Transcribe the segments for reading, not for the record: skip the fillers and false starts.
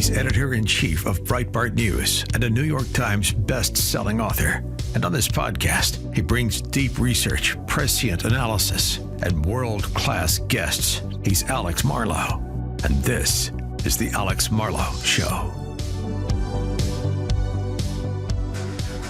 He's editor-in-chief of Breitbart News and a New York Times best-selling author. And on this podcast, he brings deep research, prescient analysis, and world-class guests. He's Alex Marlow, and this is the Alex Marlow Show.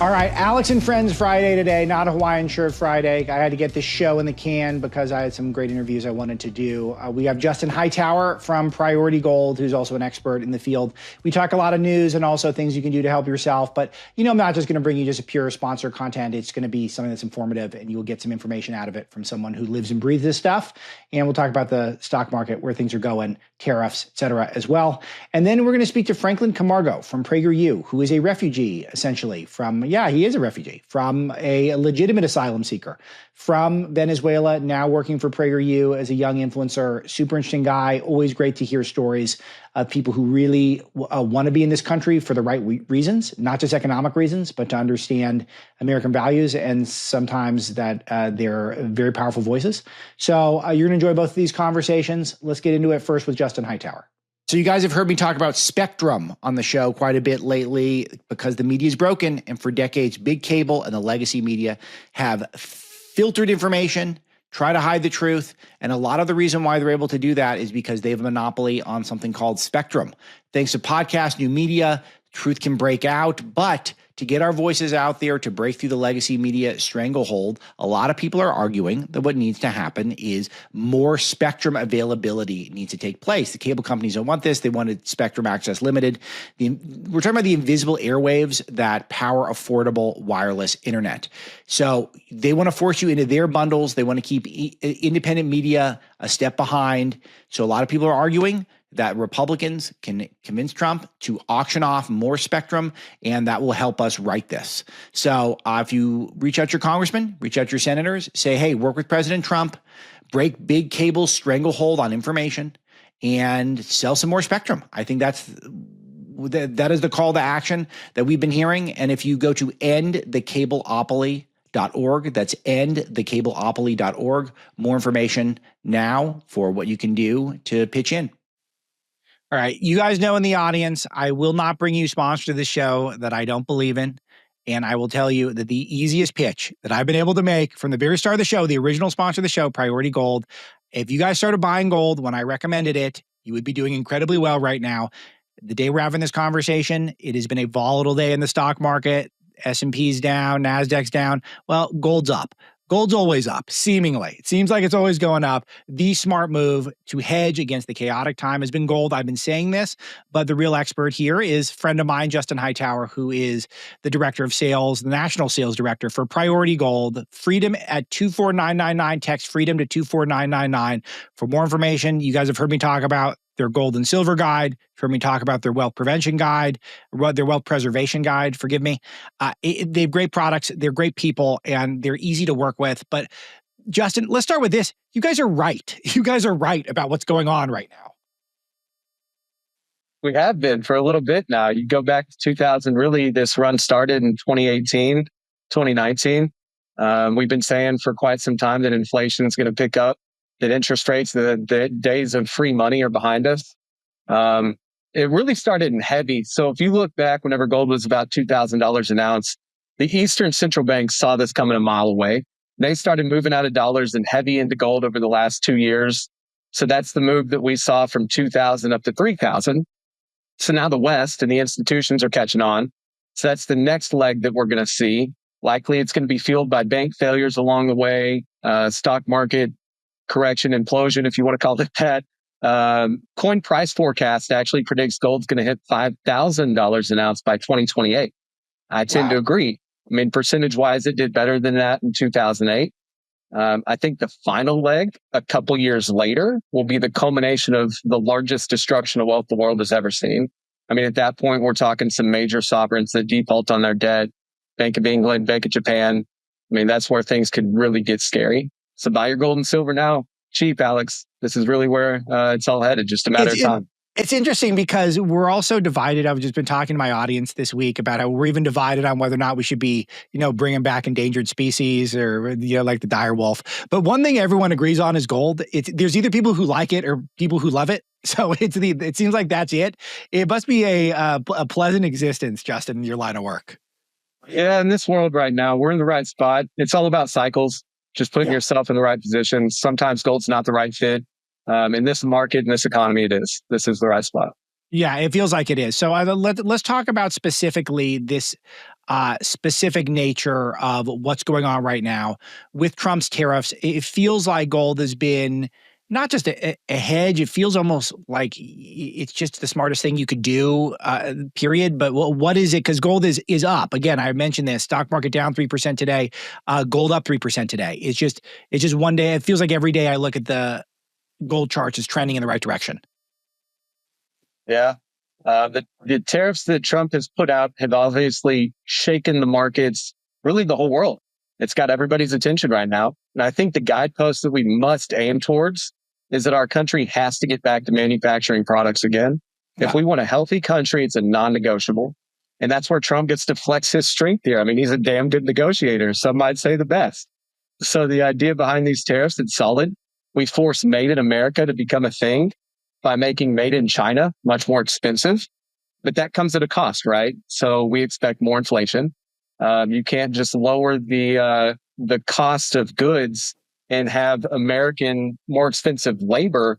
All right, Alex and Friends Friday today, not a Hawaiian shirt Friday. I had to get this show in the can because I had some great interviews I wanted to do. We have Justin Hightower from Priority Gold, who's also an expert in the field. We talk a lot of news and also things you can do to help yourself. But, you know, I'm not just going to bring you just a pure sponsor content. It's going to be something that's informative, and you will get some information out of it from someone who lives and breathes this stuff. And we'll talk about the stock market, where things are going, tariffs, et cetera, as well. And then we're going to speak to Franklin Camargo from Prager U, who is a refugee, essentially, from, he is a refugee, from a legitimate asylum seeker from Venezuela, now working for Prager U as a young influencer. Super interesting guy. Always great to hear stories of people who really want to be in this country for the right reasons, not just economic reasons, but to understand American values, and sometimes that they're very powerful voices. So you're going to enjoy both of these conversations. Let's get into it first with Justin Hightower. So you guys have heard me talk about spectrum on the show quite a bit lately because the media is broken, and for decades, big cable and the legacy media have filtered information, try to hide the truth. And a lot of the reason why they're able to do that is because they have a monopoly on something called spectrum. Thanks to podcasts, new media, truth can break out. But to get our voices out there, to break through the legacy media stranglehold, a lot of people are arguing that what needs to happen is more spectrum availability needs to take place. The cable companies don't want this. They wanted spectrum access limited. We're talking about the invisible airwaves that power affordable wireless internet. So they want to force you into their bundles. They want to keep independent media a step behind. So a lot of people are arguing that Republicans can convince Trump to auction off more spectrum, and that will help us right this. So if you reach out to your congressman, reach out to your senators, say, hey, work with President Trump, break big cable stranglehold on information, and sell some more spectrum. I think that is the call to action that we've been hearing. And if you go to endthecableopoly.org, that's endthecableopoly.org, more information now for what you can do to pitch in. All right. You guys know in the audience, I will not bring you sponsors to the show that I don't believe in. And I will tell you that the easiest pitch that I've been able to make from the very start of the show, the original sponsor of the show, Priority Gold, if you guys started buying gold when I recommended it, you would be doing incredibly well right now. The day we're having this conversation, it has been a volatile day in the stock market. S&P's down, NASDAQ's down. Well, gold's up. Gold's always up, seemingly. It seems like it's always going up. The smart move to hedge against the chaotic time has been gold. I've been saying this, but the real expert here is a friend of mine, Justin Hightower, who is the director of sales, the national sales director for Priority Gold. Freedom at 24999. Text freedom to 24999 for more information. You guys have heard me talk about their gold and silver guide, heard me talk about their wealth prevention guide, their wealth preservation guide, forgive me. They have great products, they're great people, and they're easy to work with. But Justin, let's start with this. You guys are right. You guys are right about what's going on right now. We have been for a little bit now. You go back to 2000, really this run started in 2018, 2019. We've been saying for quite some time that inflation is going to pick up, that interest rates, the days of free money are behind us. It really started in heavy. So if you look back, whenever gold was about $2,000 an ounce, the Eastern central banks saw this coming a mile away. They started moving out of dollars and heavy into gold over the last 2 years. So that's the move that we saw from 2000 up to 3000. So now the West and the institutions are catching on. So that's the next leg that we're going to see. Likely it's going to be fueled by bank failures along the way, stock market correction, implosion, if you want to call it that. Coin price forecast actually predicts gold's going to hit $5,000 an ounce by 2028. I tend to agree. I mean, percentage-wise, it did better than that in 2008. I think the final leg, a couple years later, will be the culmination of the largest destruction of wealth the world has ever seen. I mean, at that point, we're talking some major sovereigns that default on their debt, Bank of England, Bank of Japan. I mean, that's where things could really get scary. So buy your gold and silver now. Cheap, Alex. This is really where it's all headed, just a matter of time. It's interesting because we're also divided. I've just been talking to my audience this week about how we're even divided on whether or not we should be, bringing back endangered species or, like the dire wolf. But one thing everyone agrees on is gold. There's either people who like it or people who love it. So it seems like that's it. It must be a pleasant existence, Justin, in your line of work. Yeah, in this world right now, we're in the right spot. It's all about cycles, just putting yourself in the right position. Sometimes gold's not the right fit. In this market, in this economy, it is. This is the right spot. Yeah, it feels like it is. So let's talk about specifically this specific nature of what's going on right now with Trump's tariffs. It feels like gold has been not just a hedge. It feels almost like it's just the smartest thing you could do, period. But what is it? Because gold is up. Again, I mentioned this. Stock market down 3% today. Gold up 3% today. It's just one day. It feels like every day I look at the gold charts is trending in the right direction. Yeah. The tariffs that Trump has put out have obviously shaken the markets, really the whole world. It's got everybody's attention right now. And I think the guidepost that we must aim towards is that our country has to get back to manufacturing products again. Yeah. If we want a healthy country, it's a non-negotiable. And that's where Trump gets to flex his strength here. I mean, he's a damn good negotiator. Some might say the best. So the idea behind these tariffs, it's solid. We force made in America to become a thing by making made in China much more expensive. But that comes at a cost, right? So we expect more inflation. You can't just lower the cost of goods and have American more expensive labor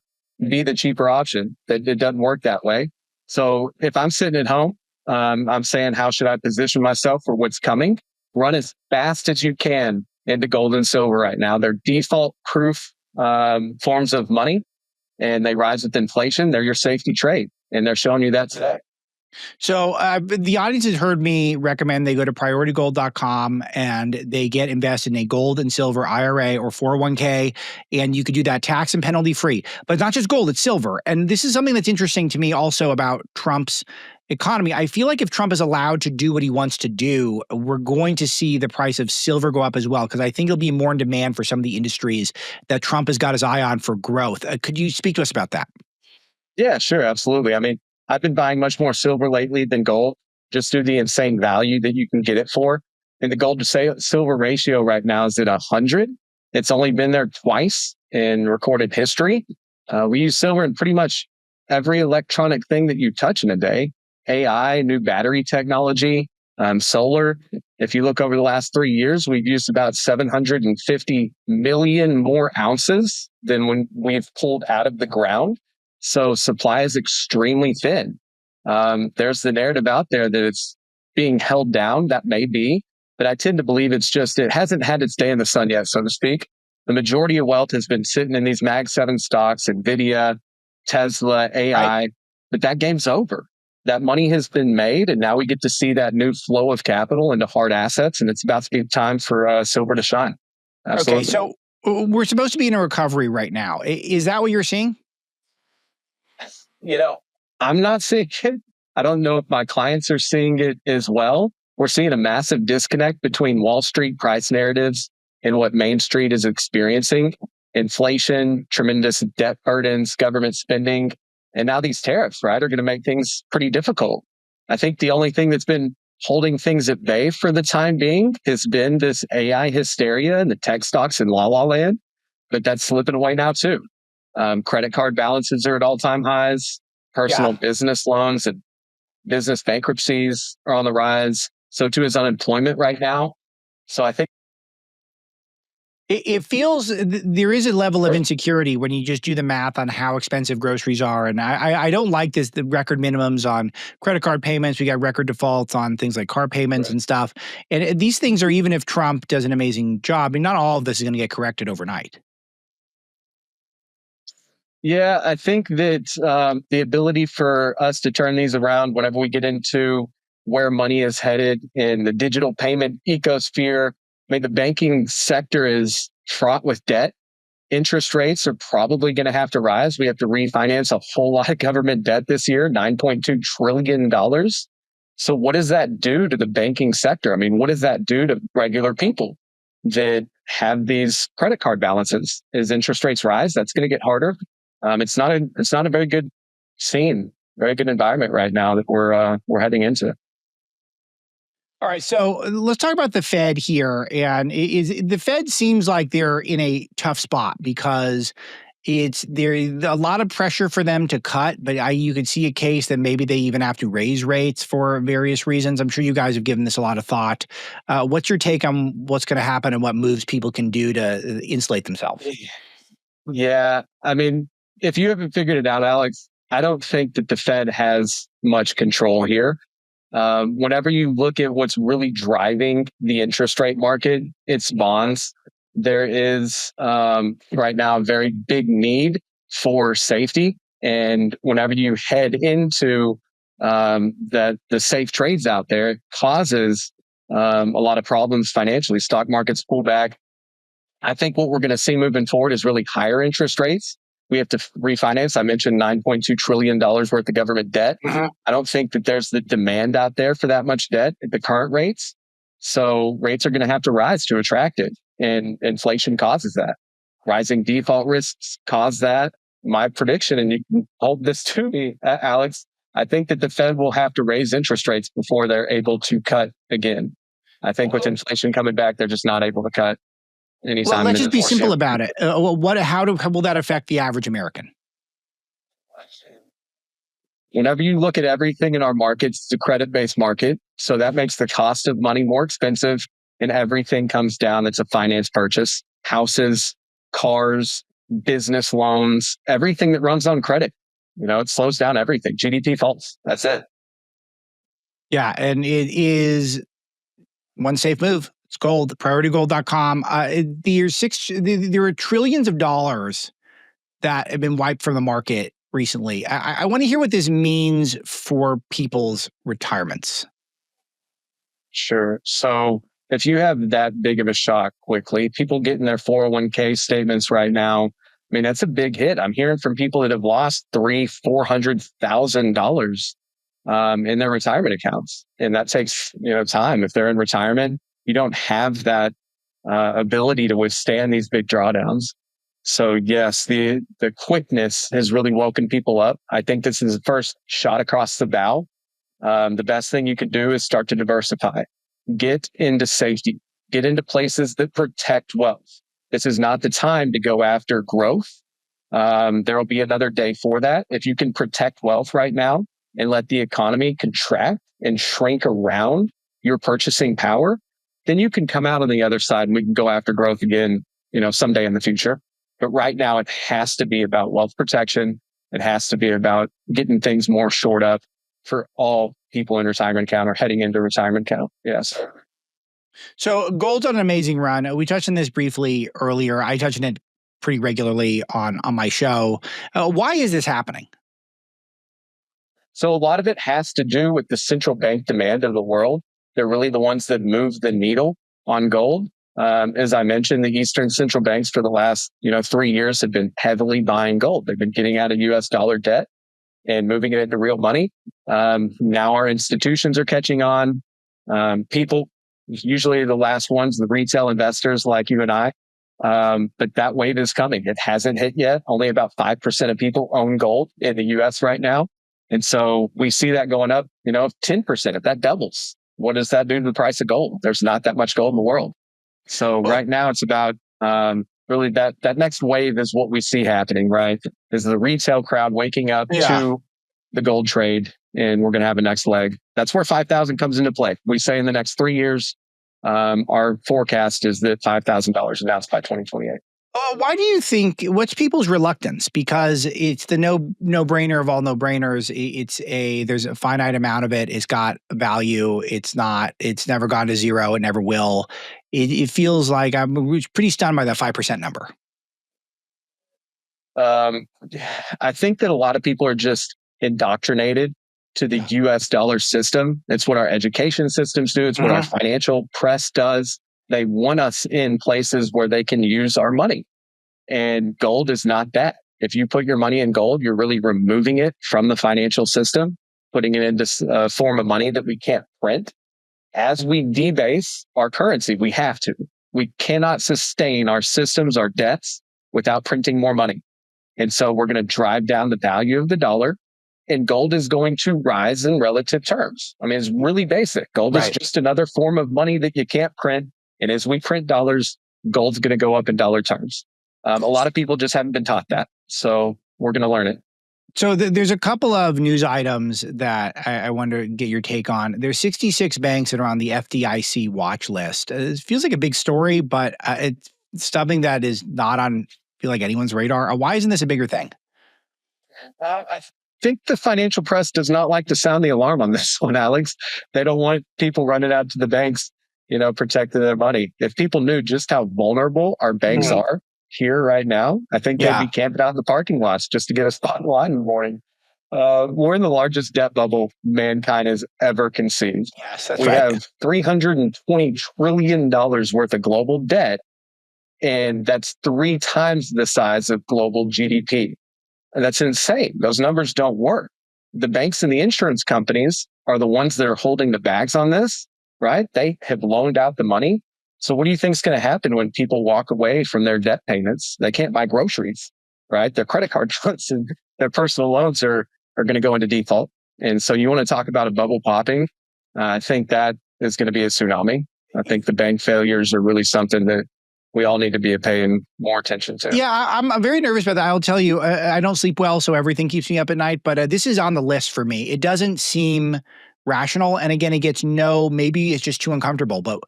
be the cheaper option. It doesn't work that way. So if I'm sitting at home, I'm saying, how should I position myself for what's coming? Run as fast as you can into gold and silver right now. They're default proof forms of money, and they rise with inflation. They're your safety trade, and they're showing you that today. So the audience has heard me recommend they go to prioritygold.com and they get invested in a gold and silver IRA or 401k, and you could do that tax and penalty free. But not just gold, it's silver. And this is something that's interesting to me also about Trump's economy. I feel like if Trump is allowed to do what he wants to do, we're going to see the price of silver go up as well, because I think it'll be more in demand for some of the industries that Trump has got his eye on for growth. Could you speak to us about that? Yeah, sure. Absolutely. I mean, I've been buying much more silver lately than gold, just due to the insane value that you can get it for. And the gold to silver ratio right now is at 100. It's only been there twice in recorded history. We use silver in pretty much every electronic thing that you touch in a day. AI, new battery technology, solar. If you look over the last 3 years, we've used about 750 million more ounces than when we've pulled out of the ground. So supply is extremely thin. There's the narrative out there that it's being held down. That may be, but I tend to believe it hasn't had its day in the sun yet, so to speak. The majority of wealth has been sitting in these Mag 7 stocks, NVIDIA, Tesla, AI, right. But that game's over. That money has been made, and now we get to see that new flow of capital into hard assets, and it's about to be time for silver to shine. Absolutely. Okay, so we're supposed to be in a recovery right now. Is that what you're seeing? I'm not seeing it. I don't know if my clients are seeing it as well. We're seeing a massive disconnect between Wall Street price narratives and what Main Street is experiencing. Inflation, tremendous debt burdens, government spending, and now these tariffs, right, are going to make things pretty difficult. I think the only thing that's been holding things at bay for the time being has been this AI hysteria and the tech stocks in la la land, but that's slipping away now too. Credit card balances are at all-time highs. Personal business loans and business bankruptcies are on the rise. So too is unemployment right now. So I think it feels there is a level of insecurity when you just do the math on how expensive groceries are. And I don't like the record minimums on credit card payments. We got record defaults on things like car payments and stuff. And these things are, even if Trump does an amazing job, I mean, not all of this is going to get corrected overnight. Yeah, I think that the ability for us to turn these around whenever we get into where money is headed in the digital payment ecosphere. I mean, the banking sector is fraught with debt. Interest rates are probably going to have to rise. We have to refinance a whole lot of government debt this year, $9.2 trillion. So what does that do to the banking sector? I mean, what does that do to regular people that have these credit card balances? As interest rates rise, that's going to get harder. It's not a very good scene, very good environment right now that we're heading into. All right, so let's talk about the Fed here. And the Fed seems like they're in a tough spot because there's a lot of pressure for them to cut, but you could see a case that maybe they even have to raise rates for various reasons. I'm sure you guys have given this a lot of thought. What's your take on what's going to happen and what moves people can do to insulate themselves? Yeah, I mean, if you haven't figured it out, Alex, I don't think that the Fed has much control here. Whenever you look at what's really driving the interest rate market, it's bonds. There is right now a very big need for safety. And whenever you head into the safe trades out there, it causes a lot of problems financially. Stock markets pull back. I think what we're going to see moving forward is really higher interest rates. We have to refinance. I mentioned $9.2 trillion worth of government debt. I don't think that there's the demand out there for that much debt at the current rates. So rates are going to have to rise to attract it. And inflation causes that. Rising default risks cause that. My prediction, and you can hold this to me, Alex, I think that the Fed will have to raise interest rates before they're able to cut again. I think with inflation coming back, they're just not able to cut. Well, let's just be simple about it. How will that affect the average American? Whenever you look at everything in our markets, it's a credit-based market. So that makes the cost of money more expensive and everything comes down. It's a finance purchase. Houses, cars, business loans, everything that runs on credit. It slows down everything. GDP falls. That's it. Yeah, and it is one safe move. It's gold, prioritygold.com. There are trillions of dollars that have been wiped from the market recently. I want to hear what this means for people's retirements. Sure. So if you have that big of a shock quickly, people getting their 401k statements right now, I mean, that's a big hit. I'm hearing from people that have lost $300,000-$400,000 in their retirement accounts. And that takes, time. If they're in retirement, you don't have that ability to withstand these big drawdowns. So yes, the quickness has really woken people up. I think this is the first shot across the bow. The best thing you could do is start to diversify. Get into safety. Get into places that protect wealth. This is not the time to go after growth. There will be another day for that. If you can protect wealth right now and let the economy contract and shrink around your purchasing power, then you can come out on the other side and we can go after growth again, someday in the future. But right now it has to be about wealth protection. It has to be about getting things more shored up for all people in retirement account or heading into retirement account. Yes. So gold's on an amazing run. We touched on this briefly earlier. I touch on it pretty regularly on my show. Why is this happening? So a lot of it has to do with the central bank demand of the world. They're really the ones that move the needle on gold. As I mentioned, the Eastern central banks for the last 3 years have been heavily buying gold. They've been getting out of U.S. dollar debt and moving it into real money. Now our institutions are catching on. People, usually the last ones, the retail investors like you and I. But that wave is coming. It hasn't hit yet. Only about 5% of people own gold in the U.S. right now. And so we see that going up, 10%, if that doubles. What does that do to the price of gold? There's not that much gold in the world. So right now it's about really that next wave is what we see happening, right? Is the retail crowd waking up to the gold trade, and we're going to have a next leg. That's where 5,000 comes into play. We say in the next 3 years, our forecast is that $5,000 announced by 2028. Why do you think, what's people's reluctance? Because it's the no-brainer of all no-brainers. There's a finite amount of it. It's got value. It's never gone to zero. It never will. It feels like I'm pretty stunned by that 5% number. I think that a lot of people are just indoctrinated to the US dollar system. It's what our education systems do. It's what our financial press does. They want us in places where they can use our money. And gold is not that. If you put your money in gold, you're really removing it from the financial system, putting it into a form of money that we can't print. As we debase our currency, we have to. We cannot sustain our systems, our debts, without printing more money. And so we're going to drive down the value of the dollar. and gold is going to rise in relative terms. I mean, it's really basic. Gold is just another form of money that you can't print. And as we print dollars, gold's going to go up in dollar terms. A lot of people just haven't been taught that. So we're going to learn it. So there's a couple of news items that I wonder to get your take on. There's 66 banks that are on the FDIC watch list. It feels like a big story, but it's something that is not on, I feel like, anyone's radar. Why isn't this a bigger thing? I think the financial press does not like to sound the alarm on this one, Alex. They don't want people running out to the banks, protecting their money. If people knew just how vulnerable our banks are here right now, I think they'd be camping out in the parking lots just to get a spot in line in the morning. We're in the largest debt bubble mankind has ever conceived. Yes, that's we have $320 trillion worth of global debt, and that's 3 times the size of global GDP. And that's insane. Those numbers don't work. The banks and the insurance companies are the ones that are holding the bags on this, right? They have loaned out the money. So what do you think is going to happen when people walk away from their debt payments? They can't buy groceries, right? Their credit card funds and their personal loans are going to go into default. And so you want to talk about a bubble popping? I think that is going to be a tsunami. I think the bank failures are really something that we all need to be paying more attention to. Yeah, I'm very nervous about that. I'll tell you, I don't sleep well, so everything keeps me up at night. But this is on the list for me. It doesn't seem rational. And again, it gets maybe it's just too uncomfortable. But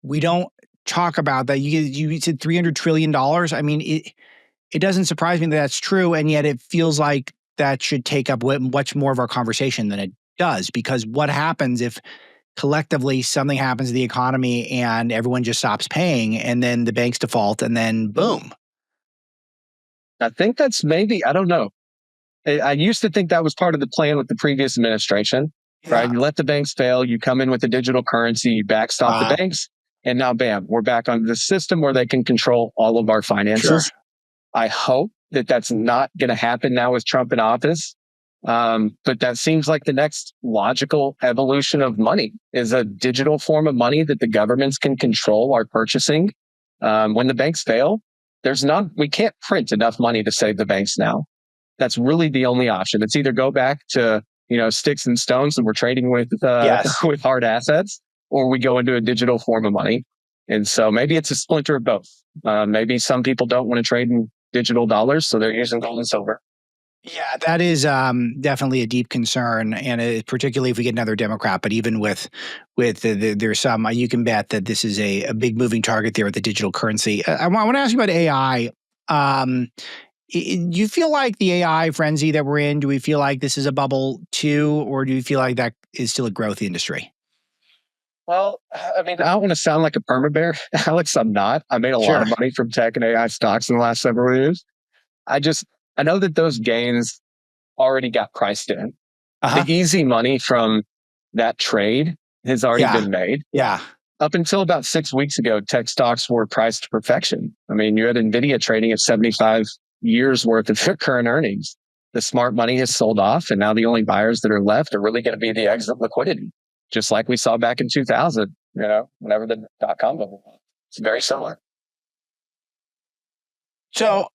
we don't talk about that. You said $300 trillion. I mean, it doesn't surprise me that that's true. And yet it feels like that should take up much more of our conversation than it does. Because what happens if collectively something happens to the economy and everyone just stops paying and then the banks default and then boom? I think that's I don't know. I used to think that was part of the plan with the previous administration, right? You let the banks fail, you come in with a digital currency, you backstop the banks, and now bam, we're back on the system where they can control all of our finances. I hope that that's not going to happen now with Trump in office. But that seems like the next logical evolution of money is a digital form of money that the governments can control our purchasing. When the banks fail, we can't print enough money to save the banks now. That's really the only option. It's either go back to, sticks and stones that we're trading with hard assets, or we go into a digital form of money. And so maybe it's a splinter of both. Maybe some people don't want to trade in digital dollars, so they're using gold and silver. Yeah, that is definitely a deep concern, and particularly if we get another Democrat. But even with there's some, you can bet that this is a big moving target there with the digital currency. I want to ask you about AI. Do you feel like the AI frenzy that we're in? Do we feel like this is a bubble too, or do you feel like that is still a growth industry? Well, I mean, I don't want to sound like a perma bear, Alex. I'm not. I made a lot of money from tech and AI stocks in the last several years. I know that those gains already got priced in. The easy money from that trade has already been made. Yeah. Up until about 6 weeks ago, tech stocks were priced to perfection. I mean, you had NVIDIA trading at 75 years worth of their current earnings. The smart money has sold off, and now the only buyers that are left are really going to be the exit liquidity, just like we saw back in 2000, whenever the dot-com bubble was. It's very similar. So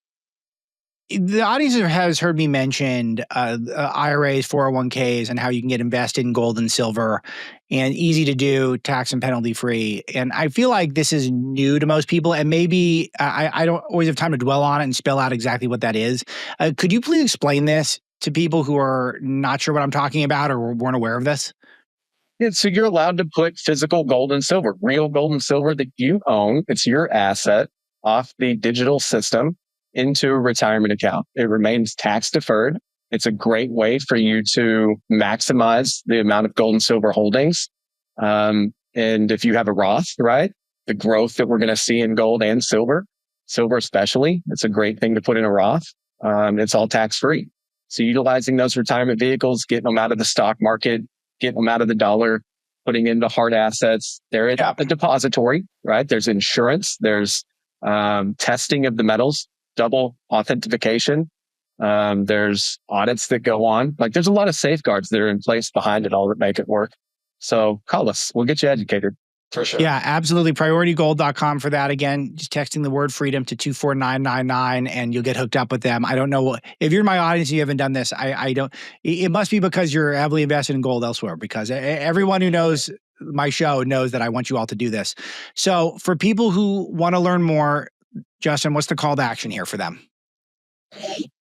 the audience has heard me mention IRAs, 401ks, and how you can get invested in gold and silver, and easy to do, tax and penalty free. And I feel like this is new to most people, and maybe I don't always have time to dwell on it and spell out exactly what that is. Could you please explain this to people who are not sure what I'm talking about or weren't aware of this? Yeah, so you're allowed to put physical gold and silver, real gold and silver that you own. It's your asset off the digital system into a retirement account. It remains tax deferred. It's a great way for you to maximize the amount of gold and silver holdings. And if you have a Roth, right, the growth that we're going to see in gold and silver especially, it's a great thing to put in a Roth. It's all tax free. So utilizing those retirement vehicles, getting them out of the stock market, getting them out of the dollar, putting into hard assets. They're in a depository, right? There's insurance. There's testing of the metals, double authentication. There's audits that go on. Like there's a lot of safeguards that are in place behind it all that make it work. So call us. We'll get you educated. For sure. Yeah, absolutely. PriorityGold.com for that. Again, just texting the word freedom to 24999 and you'll get hooked up with them. I don't know if you're in my audience and you haven't done this. I don't. It must be because you're heavily invested in gold elsewhere. Because everyone who knows my show knows that I want you all to do this. So for people who want to learn more, Justin, what's the call to action here for them?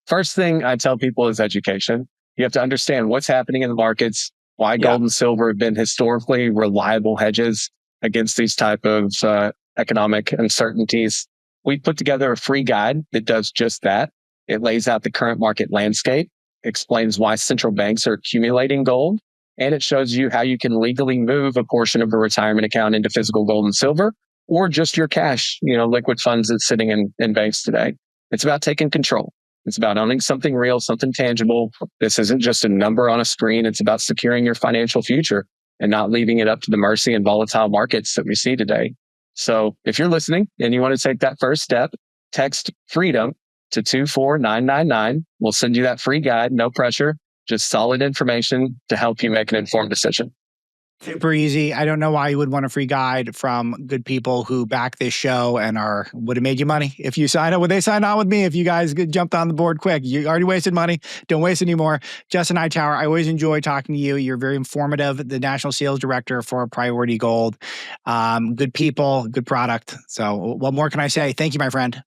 First thing I tell people is education. You have to understand what's happening in the markets, why gold and silver have been historically reliable hedges against these type of economic uncertainties. We put together a free guide that does just that. It lays out the current market landscape, explains why central banks are accumulating gold, and it shows you how you can legally move a portion of a retirement account into physical gold and silver, or just your cash, liquid funds that's sitting in banks today. It's about taking control. It's about owning something real, something tangible. This isn't just a number on a screen. It's about securing your financial future and not leaving it up to the mercy and volatile markets that we see today. So if you're listening and you want to take that first step, text freedom to 24999. We'll send you that free guide, no pressure, just solid information to help you make an informed decision. Super easy. I don't know why you would want a free guide from good people who back this show and would have made you money if you sign up. Would they sign on with me if you guys jumped on the board quick? You already wasted money. Don't waste any more. Justin Hightower, I always enjoy talking to you. You're very informative. The National Sales Director for Priority Gold. Good people, good product. So what more can I say? Thank you, my friend.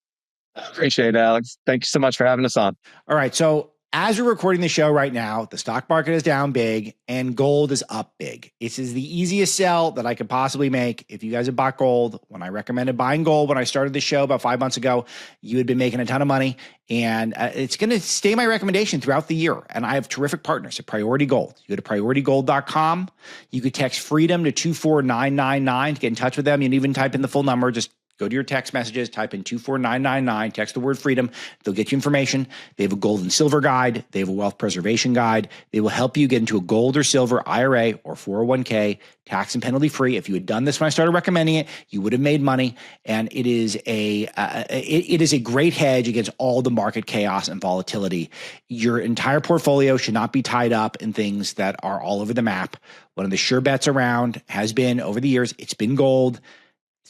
Appreciate it, Alex. Thank you so much for having us on. All right. So as we're recording the show right now, the stock market is down big and gold is up big. This is the easiest sell that I could possibly make. If you guys have bought gold, when I recommended buying gold when I started the show about 5 months ago, you had been making a ton of money. And it's going to stay my recommendation throughout the year. And I have terrific partners at Priority Gold. You go to PriorityGold.com. You could text freedom to 24999 to get in touch with them. You can even type in the full number. Just go to your text messages, type in 24999, text the word freedom. They'll get you information. They have a gold and silver guide. They have a wealth preservation guide. They will help you get into a gold or silver IRA or 401k, tax and penalty free. If you had done this when I started recommending it, you would have made money. And it is a great hedge against all the market chaos and volatility. Your entire portfolio should not be tied up in things that are all over the map. One of the sure bets around has been over the years, it's been gold.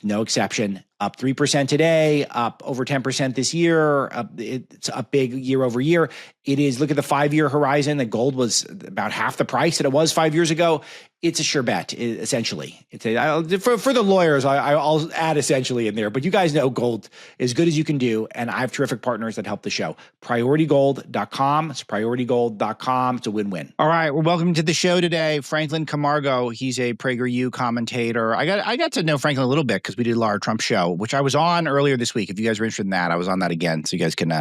No exception. Up 3% today, up over 10% this year. It's up big year over year. It is, look at the 5-year horizon. The gold was about half the price that it was 5 years ago. It's a sure bet, essentially. For the lawyers, I'll add essentially in there. But you guys know gold as good as you can do. And I have terrific partners that help the show. PriorityGold.com. It's PriorityGold.com. It's a win-win. All right. Well, welcome to the show today. Franklin Camargo. He's a Prager U commentator. I got to know Franklin a little bit because we did a Lara Trump show, which I was on earlier this week. If you guys are interested in that, I was on that again. So you guys can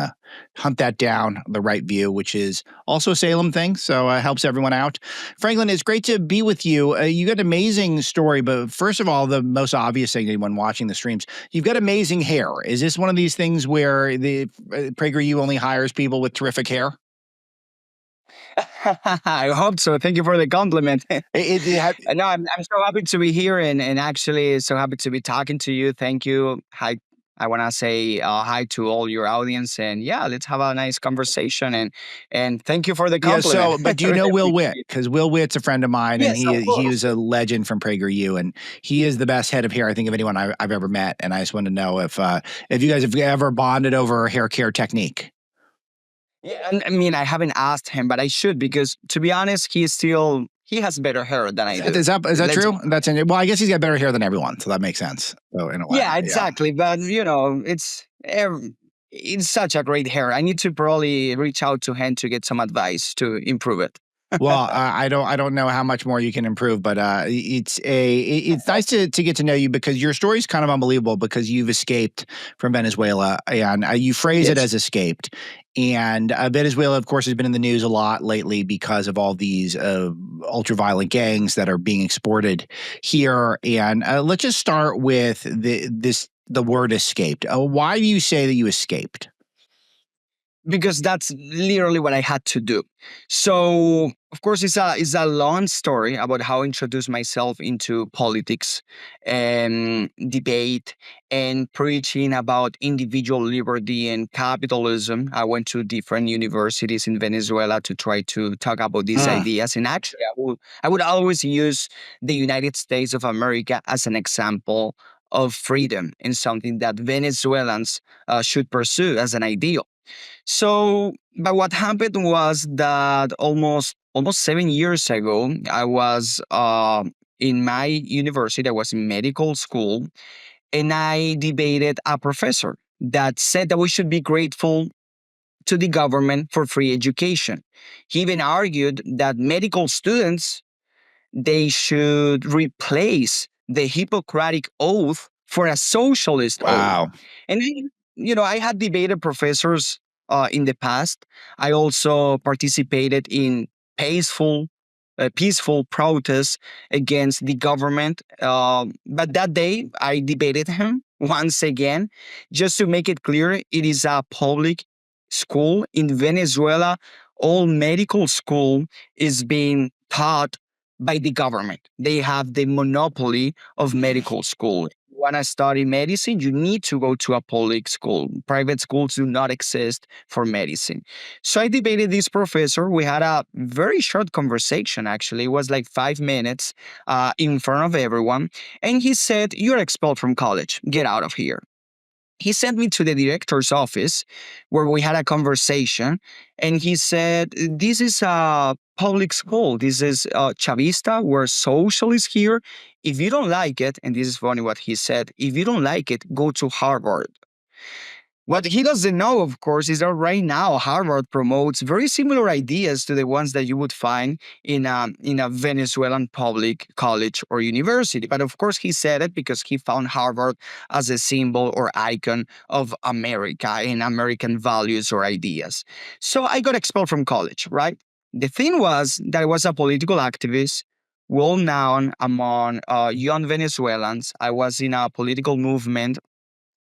hunt that down, The Right View, which is also a Salem thing. So it helps everyone out. Franklin, it's great to be with you. You got an amazing story, but first of all, the most obvious thing to anyone watching the streams, you've got amazing hair. Is this one of these things where the Prager U only hires people with terrific hair? I hope so. Thank you for the compliment. No, I'm so happy to be here and actually so happy to be talking to you. Thank you. Hi. I want to say hi to all your audience, and let's have a nice conversation. And thank you for the compliment. Yeah, but do you know Will Witt? Because Will Witt's a friend of mine, and he was a legend from Prager U, and he is the best head of hair I think of anyone I've ever met. And I just wanted to know if you guys have ever bonded over hair care technique. Yeah, I mean, I haven't asked him, but I should, because to be honest, he has better hair than I do. Is that true? Well, I guess he's got better hair than everyone, so that makes sense. So in a way, yeah, exactly. Yeah. But it's such a great hair. I need to probably reach out to him to get some advice to improve it. Well, I don't know how much more you can improve, but it's nice to get to know you, because your story is kind of unbelievable, because you've escaped from Venezuela, and you phrase it as escaped. And Venezuela, of course, has been in the news a lot lately because of all these ultra-violent gangs that are being exported here. And let's just start with the word escaped. Why do you say that you escaped? Because that's literally what I had to do. So Of course, it's a long story about how I introduced myself into politics and debate and preaching about individual liberty and capitalism. I went to different universities in Venezuela to try to talk about these ideas. And actually, I would always use the United States of America as an example of freedom and something that Venezuelans should pursue as an ideal. So, but what happened was that almost 7 years ago, I was in my university. I was in medical school, and I debated a professor that said that we should be grateful to the government for free education. He even argued that medical students, they should replace the Hippocratic oath for a socialist oath. Wow. And I had debated professors in the past. I also participated in peaceful, peaceful protests against the government. But that day, I debated him once again, just to make it clear, it is a public school in Venezuela. All medical school is being taught by the government. They have the monopoly of medical school. You want to study medicine, you need to go to a public school. Private schools do not exist for medicine. So I debated this professor. We had a very short conversation, actually. It was like 5 minutes in front of everyone. And he said, "You're expelled from college. Get out of here." He sent me to the director's office where we had a conversation, and he said, "This is a public school. This is Chavista. We're socialists here. If you don't like it," and this is funny what he said, "if you don't like it, go to Harvard." What he doesn't know, of course, is that right now Harvard promotes very similar ideas to the ones that you would find in a Venezuelan public college or university. But of course, he said it because he found Harvard as a symbol or icon of America and American values or ideas. So I got expelled from college, right? The thing was that I was a political activist, well known among young Venezuelans. I was in a political movement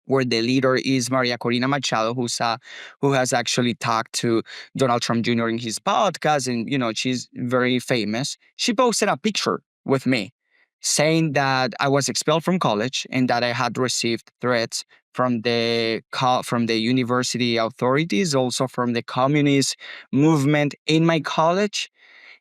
where the leader is Maria Corina Machado, who has actually talked to Donald Trump Jr. in his podcast, and she's very famous. She posted a picture with me, saying that I was expelled from college and that I had received threats from the university authorities, also from the communist movement in my college.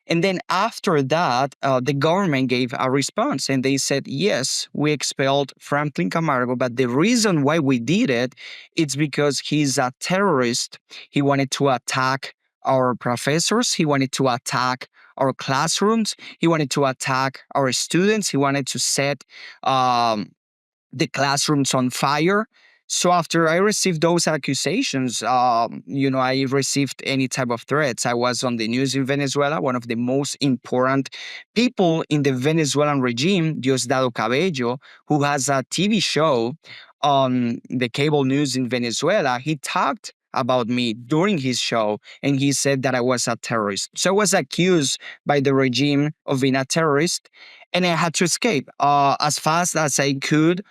And then after that, the government gave a response and they said, yes, we expelled Franklin Camargo. But the reason why we did it, it's because he's a terrorist. He wanted to attack our professors. He wanted to attack our classrooms. He wanted to attack our students. He wanted to set the classrooms on fire. So after I received those accusations, I received any type of threats. I was on the news in Venezuela, one of the most important people in the Venezuelan regime, Diosdado Cabello, who has a TV show on the cable news in Venezuela. He talked about me during his show, and he said that I was a terrorist. So I was accused by the regime of being a terrorist, and I had to escape as fast as I could.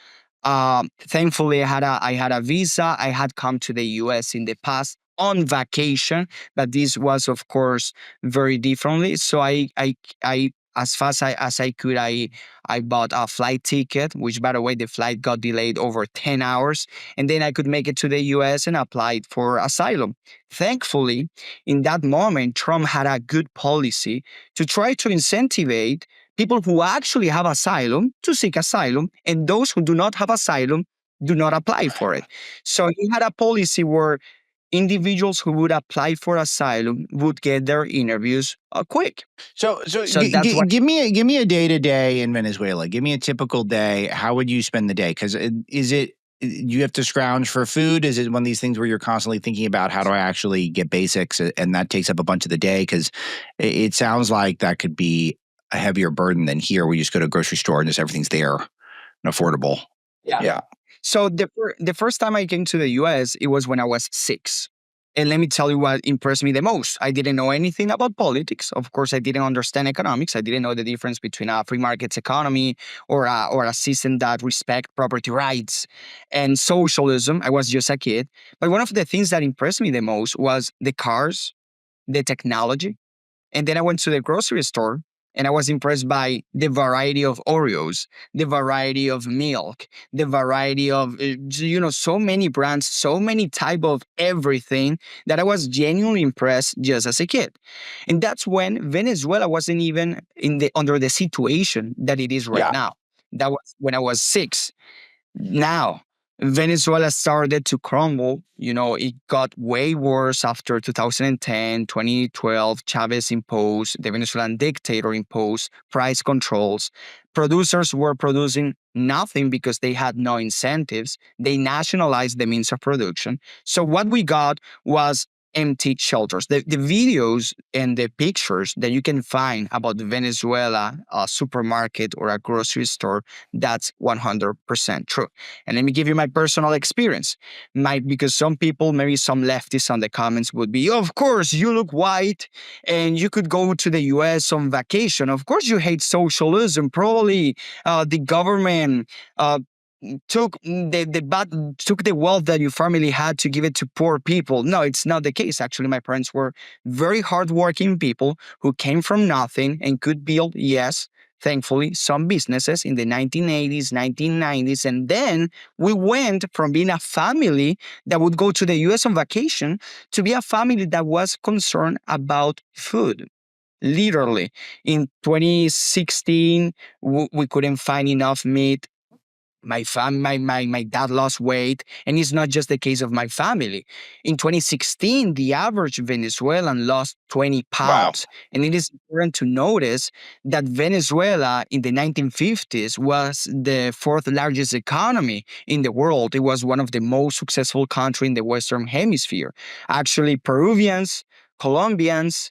Thankfully, I had a visa. I had come to the U.S. in the past on vacation, but this was, of course, very differently. So I as fast as I could, I bought a flight ticket, which, by the way, the flight got delayed over 10 hours. And then I could make it to the US and applied for asylum. Thankfully, in that moment, Trump had a good policy to try to incentivize people who actually have asylum to seek asylum, and those who do not have asylum do not apply for it. So he had a policy where individuals who would apply for asylum would get their interviews quick. So that's what. give me a day to day in Venezuela. Give me a typical day. How would you spend the day? Because is it you have to scrounge for food? Is it one of these things where you're constantly thinking about how do I actually get basics, and that takes up a bunch of the day? Because it sounds like that could be a heavier burden than here, where you just go to a grocery store and just everything's there and affordable. Yeah. So the first time I came to the US, it was when I was 6. And let me tell you what impressed me the most. I didn't know anything about politics. Of course, I didn't understand economics. I didn't know the difference between a free market economy or a system that respect property rights and socialism. I was just a kid. But one of the things that impressed me the most was the cars, the technology. And then I went to the grocery store and I was impressed by the variety of Oreos, the variety of milk, the variety of, so many brands, so many type of everything that I was genuinely impressed just as a kid. And that's when Venezuela wasn't even under the situation that it is right Yeah. now. That was when I was 6. Now, Venezuela started to crumble. It got way worse after 2010, 2012. Chavez imposed, the Venezuelan dictator imposed price controls. Producers were producing nothing because they had no incentives. They nationalized the means of production. So what we got was empty shelters. The videos and the pictures that you can find about Venezuela, a supermarket or a grocery store, that's 100% true. And let me give you my personal experience. Because some people, maybe some leftists on the comments would be, of course, you look white and you could go to the US on vacation. Of course, you hate socialism. Probably the government took the wealth that your family had to give it to poor people. No, it's not the case. Actually, my parents were very hardworking people who came from nothing and could build, yes, thankfully, some businesses in the 1980s, 1990s. And then we went from being a family that would go to the US on vacation to be a family that was concerned about food. Literally, in 2016, we couldn't find enough meat. My dad lost weight, and it's not just the case of my family. In 2016, the average Venezuelan lost 20 pounds. Wow. And it is important to notice that Venezuela in the 1950s was the 4th largest economy in the world. It was one of the most successful countries in the Western Hemisphere. Actually, Peruvians, Colombians,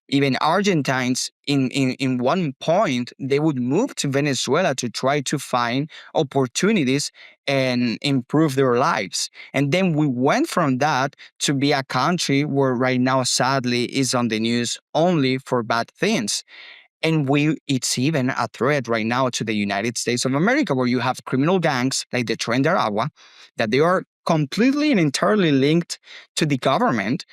even Argentines, in one point, they would move to Venezuela to try to find opportunities and improve their lives. And then we went from that to be a country where right now, sadly, is on the news only for bad things. And it's even a threat right now to the United States of America, where you have criminal gangs like the Tren de Aragua, that they are completely and entirely linked to the government.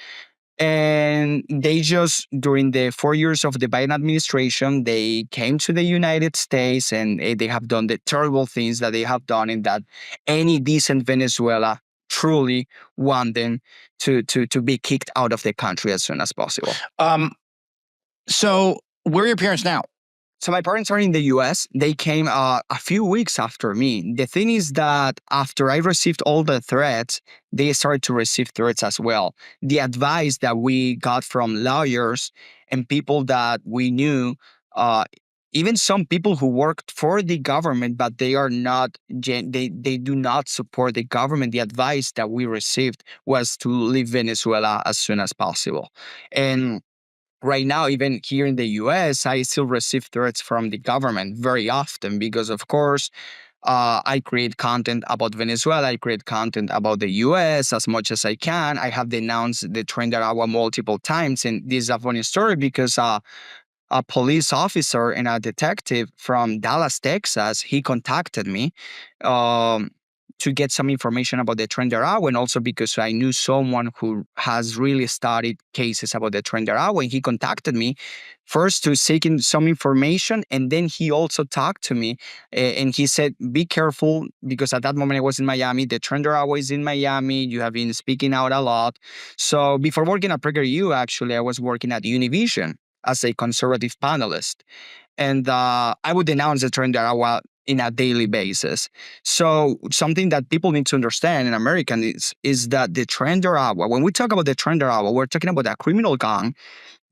And they just, during the 4 years of the Biden administration, they came to the United States and they have done the terrible things that they have done, and that any decent Venezuela truly want them to be kicked out of the country as soon as possible. So where are your parents now? So my parents are in the US. They came a few weeks after me. The thing is that after I received all the threats, they started to receive threats as well. The advice that we got from lawyers and people that we knew, even some people who worked for the government, but they are not, they do not support the government. The advice that we received was to leave Venezuela as soon as possible. And right now, even here in the US, I still receive threats from the government very often because, of course, I create content about Venezuela. I create content about the US as much as I can. I have denounced the Tren de Aragua multiple times. And this is a funny story because a police officer and a detective from Dallas, Texas, he contacted me to get some information about the Tren de Aragua, and also because I knew someone who has really studied cases about the Tren de Aragua. And he contacted me first to seek in some information, and then he also talked to me, and he said, be careful, because at that moment I was in Miami. The Tren de Aragua is in Miami. You have been speaking out a lot. So before working at Prager U, actually, I was working at Univision as a conservative panelist. And I would denounce the Tren de Aragua in a daily basis. So something that people need to understand in America is that the Tren de Aragua, when we talk about the Tren de Aragua, we're talking about a criminal gang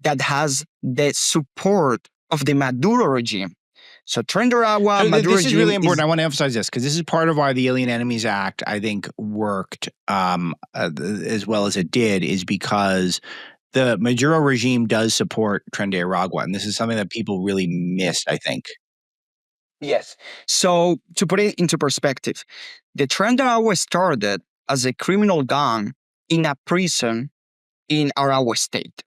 that has the support of the Maduro regime. So Tren de Aragua, Maduro this is really regime important. I want to emphasize this because this is part of why the Alien Enemies Act, I think, worked as well as it did, is because the Maduro regime does support Tren de Aragua. And this is something that people really missed, I think. Yes. So to put it into perspective, the Tren de Aragua started as a criminal gang in a prison in Aragua State.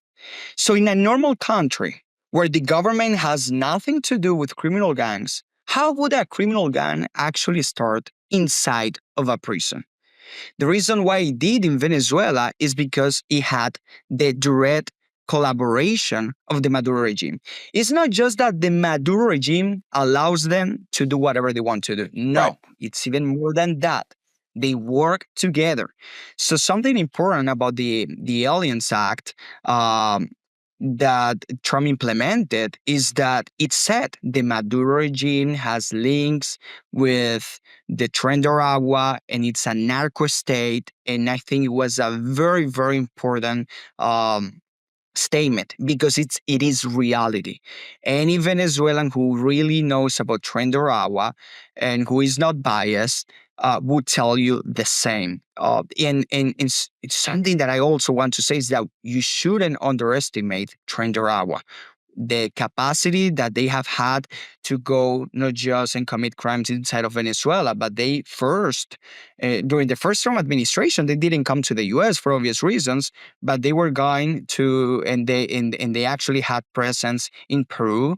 So in a normal country where the government has nothing to do with criminal gangs, how would a criminal gang actually start inside of a prison? The reason why it did in Venezuela is because it had the direct collaboration of the Maduro regime. It's not just that the Maduro regime allows them to do whatever they want to do. No, Right. it's even more than that. They work together. So something important about the Aliens Act that Trump implemented is that it said the Maduro regime has links with the Agua, and it's a narco state. And I think it was a very, very important statement because it is reality. Any Venezuelan who really knows about Agua and who is not biased would tell you the same. And it's something that I also want to say is that you shouldn't underestimate Agua, the capacity that they have had to go not just and commit crimes inside of Venezuela, but they first, during the first Trump administration, they didn't come to the U.S. for obvious reasons, but they were going to, and they actually had presence in Peru,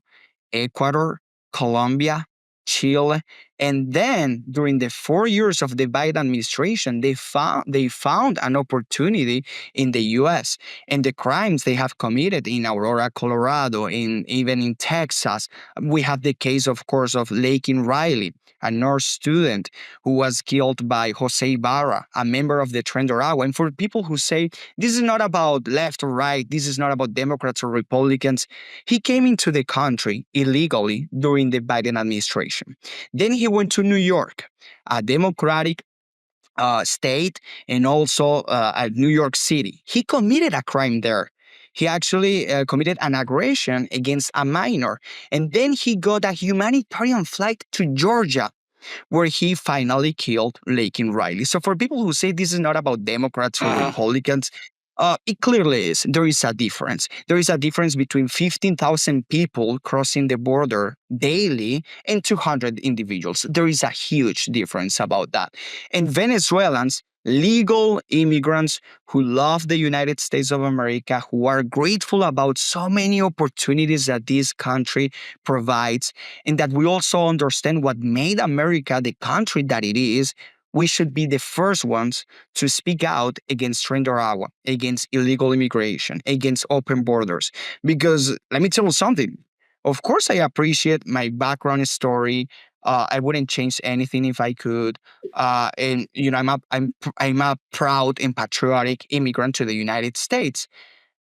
Ecuador, Colombia, Chile, and then during the 4 years of the Biden administration, they found an opportunity in the U.S. and the crimes they have committed in Aurora, Colorado, even in Texas. We have the case, of course, of Lakin Riley, a nurse student who was killed by Jose Ibarra, a member of the Agua. And for people who say this is not about left or right, this is not about Democrats or Republicans, he came into the country illegally during the Biden administration. Then he went to New York, a Democratic state, and also at New York City. He committed a crime there. He actually committed an aggression against a minor. And then he got a humanitarian flight to Georgia, where he finally killed Lakin Riley. So for people who say this is not about Democrats or Republicans, it clearly is. There is a difference. There is a difference between 15,000 people crossing the border daily and 200 individuals. There is a huge difference about that. And Venezuelans, legal immigrants who love the United States of America, who are grateful about so many opportunities that this country provides, and that we also understand what made America the country that it is, we should be the first ones to speak out against Agua, against illegal immigration, against open borders. Because let me tell you something. Of course, I appreciate my background story. I wouldn't change anything if I could. And you know, I'm a proud and patriotic immigrant to the United States.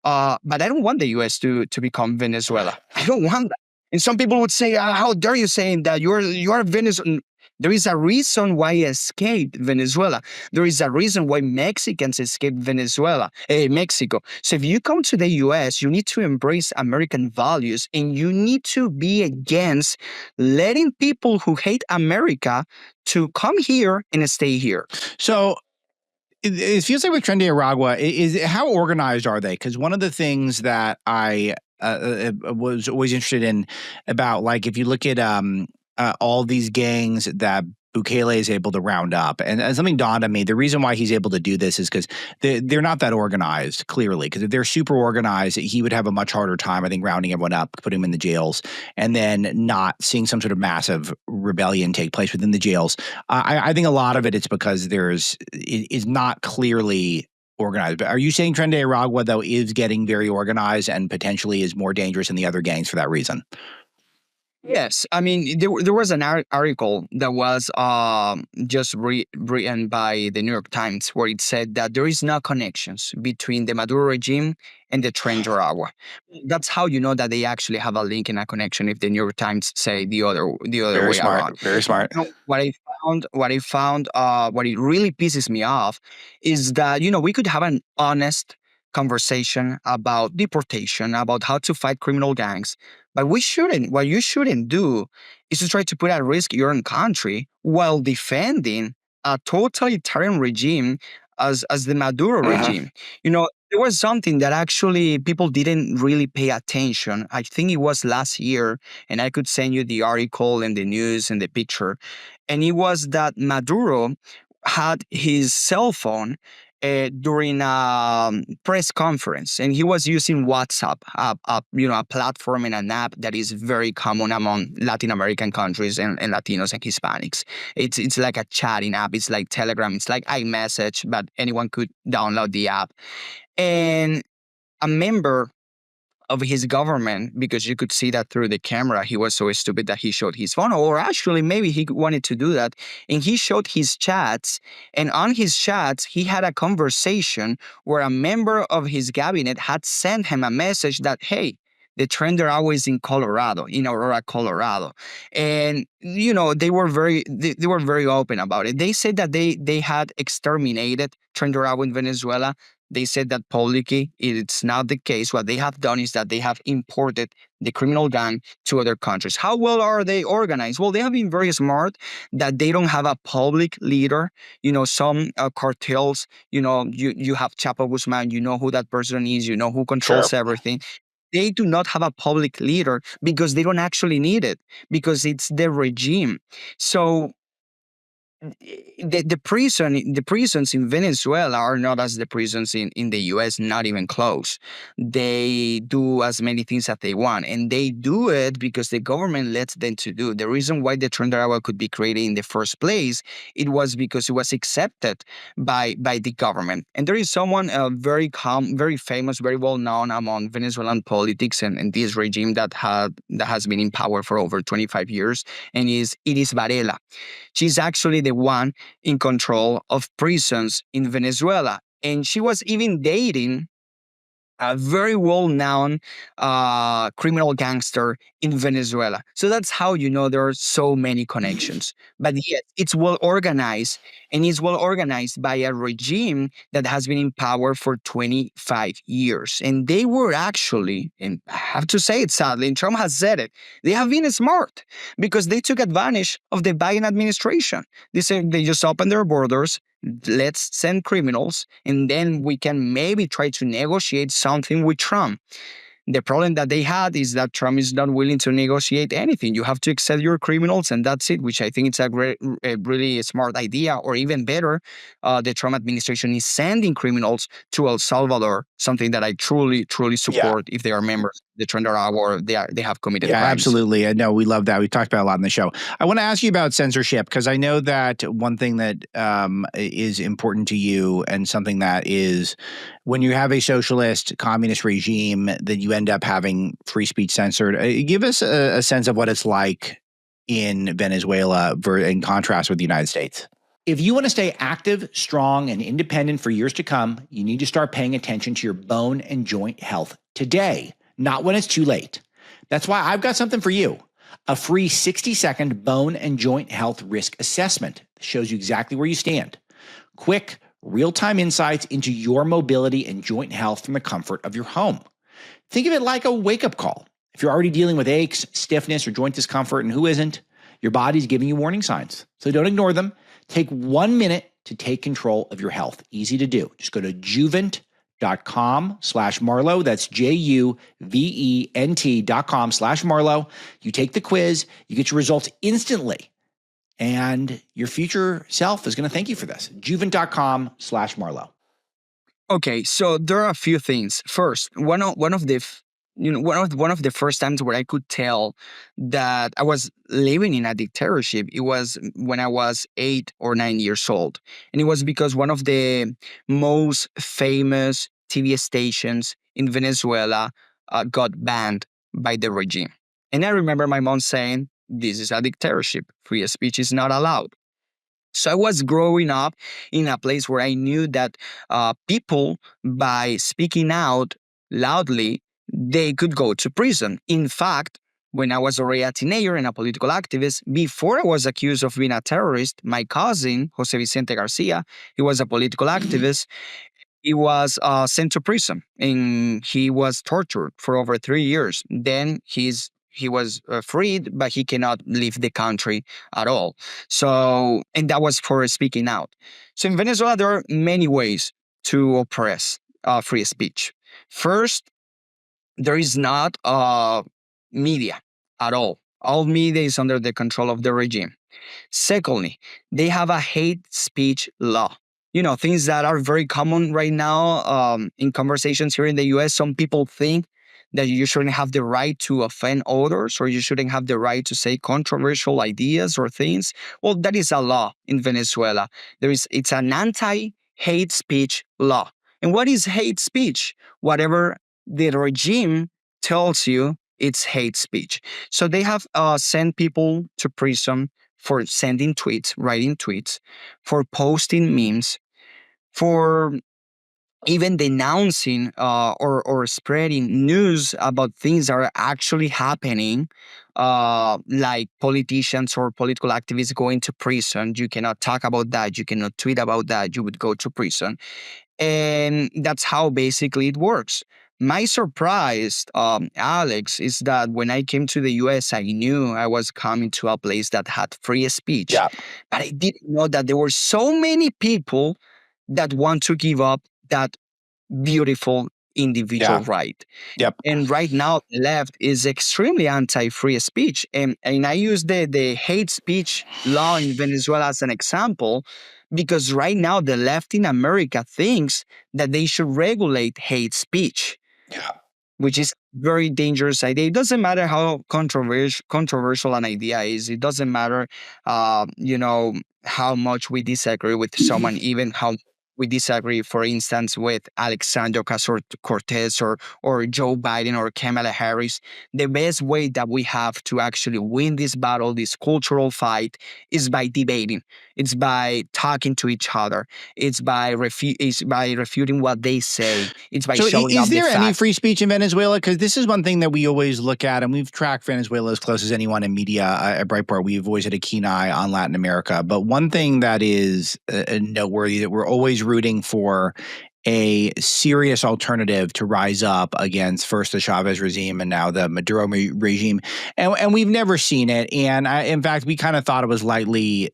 But I don't want the U.S. to become Venezuela. I don't want that. And some people would say, "How dare you saying that you are Venezuela?" There is a reason why I escaped Venezuela. There is a reason why Mexicans escaped Mexico. So if you come to the U.S., you need to embrace American values, and you need to be against letting people who hate America to come here and stay here. So it feels like with Agua, is how organized are they? Because one of the things that I was always interested in about, like, if you look at all these gangs that Bukele is able to round up, and something dawned on me. The reason why he's able to do this is because they're not that organized, clearly. Because if they're super organized, he would have a much harder time, I think, rounding everyone up, putting them in the jails, and then not seeing some sort of massive rebellion take place within the jails. I think a lot of it's because it is not clearly organized. But are you saying Agua, though, is getting very organized and potentially is more dangerous than the other gangs for that reason? Yes, I mean, there was an article that was just written by the New York Times where it said that there is no connections between the Maduro regime and the Agua. That's how you know that they actually have a link and a connection if the New York Times say the other way around. Very smart. You know, what I found, what it really pisses me off is that, you know, we could have an honest conversation about deportation, about how to fight criminal gangs. But what you shouldn't do is to try to put at risk your own country while defending a totalitarian regime as the Maduro regime. You know, there was something that actually people didn't really pay attention. I think it was last year, and I could send you the article and the news and the picture. And it was that Maduro had his cell phone during a press conference, and he was using WhatsApp, a platform and an app that is very common among Latin American countries and Latinos and Hispanics. It's like a chatting app. It's like Telegram. It's like iMessage, but anyone could download the app. And a member of his government, because you could see that through the camera. He was so stupid that he showed his phone, or actually maybe he wanted to do that, and he showed his chats, and on his chats he had a conversation where a member of his cabinet had sent him a message that, hey, the trend are always in Colorado, in Aurora, Colorado. And, they were very open about it. They said that they had exterminated Trendorao in Venezuela. They said that publicly it's not the case. What they have done is that they have imported the criminal gang to other countries. How well are they organized? Well, they have been very smart that they don't have a public leader. Some cartels, you have Chapo Guzman, you know who that person is, you know who controls everything. They do not have a public leader because they don't actually need it, because it's the regime. So the prisons in Venezuela are not as the prisons in the US, not even close. They do as many things as they want, and they do it because the government lets them to do. The reason why the Tren could be created in the first place, it was because it was accepted by the government. And there is someone very famous, very well known among Venezuelan politics and this regime that has been in power for over 25 years, and it is Varela. She's actually the one in control of prisons in Venezuela. And she was even dating a very well-known criminal gangster in Venezuela. So that's how there are so many connections. But yes, it's well-organized, and it's well-organized by a regime that has been in power for 25 years. And they were actually, and I have to say it sadly, and Trump has said it, they have been smart because they took advantage of the Biden administration. They said they just opened their borders, let's send criminals, and then we can maybe try to negotiate something with Trump. The problem that they had is that Trump is not willing to negotiate anything. You have to accept your criminals, and that's it, which I think it's a really smart idea. Or even better, the Trump administration is sending criminals to El Salvador, something that I truly support if they are members of the Trendara or they have committed crimes. Absolutely. I know we love that. We talked about it a lot in the show. I want to ask you about censorship, because I know that one thing that is important to you, and something that is, when you have a socialist communist regime, that you end up having free speech censored. Give us a sense of what it's like in Venezuela in contrast with the United States. If you want to stay active, strong, and independent for years to come, you need to start paying attention to your bone and joint health today, not when it's too late. That's why I've got something for you. A free 60-second bone and joint health risk assessment that shows you exactly where you stand. Quick, real-time insights into your mobility and joint health from the comfort of your home. Think of it like a wake-up call. If you're already dealing with aches, stiffness, or joint discomfort, and who isn't, your body's giving you warning signs. So don't ignore them. Take 1 minute to take control of your health. Easy to do. Just go to juvent.com/Marlow. That's JUVENT.com/Marlow. You take the quiz, you get your results instantly, and your future self is going to thank you for this. Juvent.com/Marlow. Okay, so there are a few things. First, one of the first times where I could tell that I was living in a dictatorship, it was when I was 8 or 9 years old. And it was because one of the most famous TV stations in Venezuela got banned by the regime. And I remember my mom saying, this is a dictatorship. Free speech is not allowed. So I was growing up in a place where I knew that people, by speaking out loudly, they could go to prison. In fact, when I was already a teenager and a political activist, before I was accused of being a terrorist, my cousin, Jose Vicente Garcia, he was a political activist. He was sent to prison, and he was tortured for over 3 years. Then he was freed, but he cannot leave the country at all. So, and that was for speaking out. So in Venezuela, there are many ways to oppress free speech. First, there is not media at all. All media is under the control of the regime. Secondly, they have a hate speech law. Things that are very common right now in conversations here in the US. Some people think that you shouldn't have the right to offend others, or you shouldn't have the right to say controversial ideas or things. Well, that is a law in Venezuela. It's an anti-hate speech law. And what is hate speech? Whatever the regime tells you it's hate speech. So they have sent people to prison for sending tweets, writing tweets, for posting memes, for even denouncing or spreading news about things that are actually happening, like politicians or political activists going to prison. You cannot talk about that. You cannot tweet about that. You would go to prison. And that's how basically it works. My surprise, Alex, is that when I came to the US, I knew I was coming to a place that had free speech. Yeah. But I didn't know that there were so many people that want to give up that beautiful individual right. Yep. And right now, the left is extremely anti-free speech. And I use the hate speech law in Venezuela as an example, because right now the left in America thinks that they should regulate hate speech, Yeah. which is a very dangerous idea. It doesn't matter how controversial an idea is. It doesn't matter, how much we disagree with someone, even how we disagree, for instance, with Alexandria Ocasio-Cortez or Joe Biden or Kamala Harris. The best way that we have to actually win this battle, this cultural fight, is by debating. It's by talking to each other. It's by refuting what they say. It's by showing is up the there any facts. free speech in Venezuela? Because this is one thing that we always look at, and we've tracked Venezuela as close as anyone in media at Breitbart. We've always had a keen eye on Latin America. But one thing that is noteworthy, that we're always rooting for a serious alternative to rise up against first the Chavez regime and now the Maduro regime. And we've never seen it. And in fact, we kind of thought it was lightly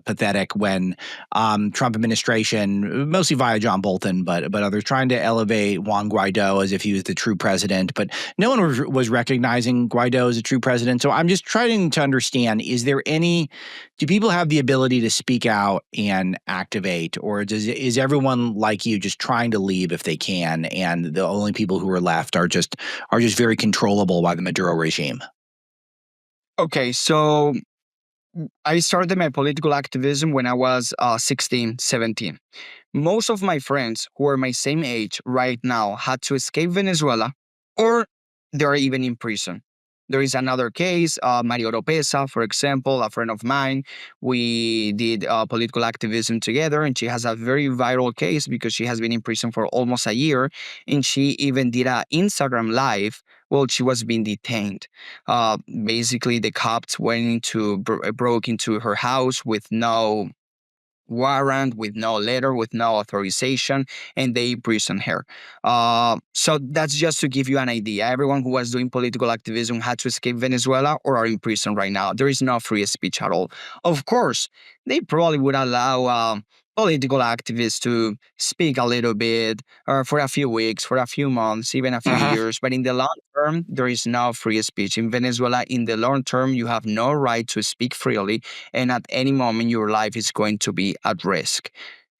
pathetic when Trump administration, mostly via John Bolton, but others, trying to elevate Juan Guaido as if he was the true president. But no one was recognizing Guaido as a true president. So I'm just trying to understand, do people have the ability to speak out and activate, or is everyone like you just trying to leave if they can, and the only people who are left are just very controllable by the Maduro regime? Okay, so I started my political activism when I was 16, 17. Most of my friends who are my same age right now had to escape Venezuela, or they're even in prison. There is another case, Mario Oropesa, for example, a friend of mine. We did political activism together, and she has a very viral case because she has been in prison for almost a year, and she even did an Instagram live while she was being detained. Basically, the cops broke into her house with no warrant, with no letter, with no authorization, and they imprisoned her. So that's just to give you an idea. Everyone who was doing political activism had to escape Venezuela or are in prison right now. There is no free speech at all. Of course, they probably would allow political activists to speak a little bit for a few weeks, for a few months, even a few years. But in the long term, there is no free speech. In Venezuela, in the long term, you have no right to speak freely. And at any moment, your life is going to be at risk.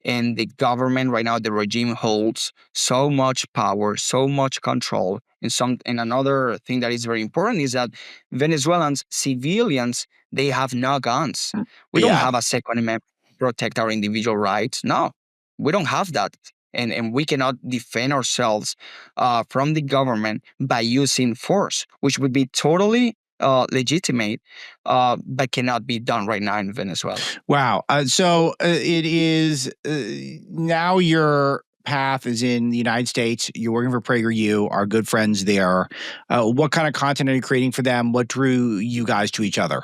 And the government right now, the regime holds so much power, so much control. And another thing that is very important is that Venezuelans, civilians, they have no guns. We don't have a Second Amendment to protect our individual rights. No, we don't have that. And we cannot defend ourselves from the government by using force, which would be totally legitimate, but cannot be done right now in Venezuela. Wow. So it is now your path is in the United States. You're working for Prager U, our good friends there. What kind of content are you creating for them? What drew you guys to each other?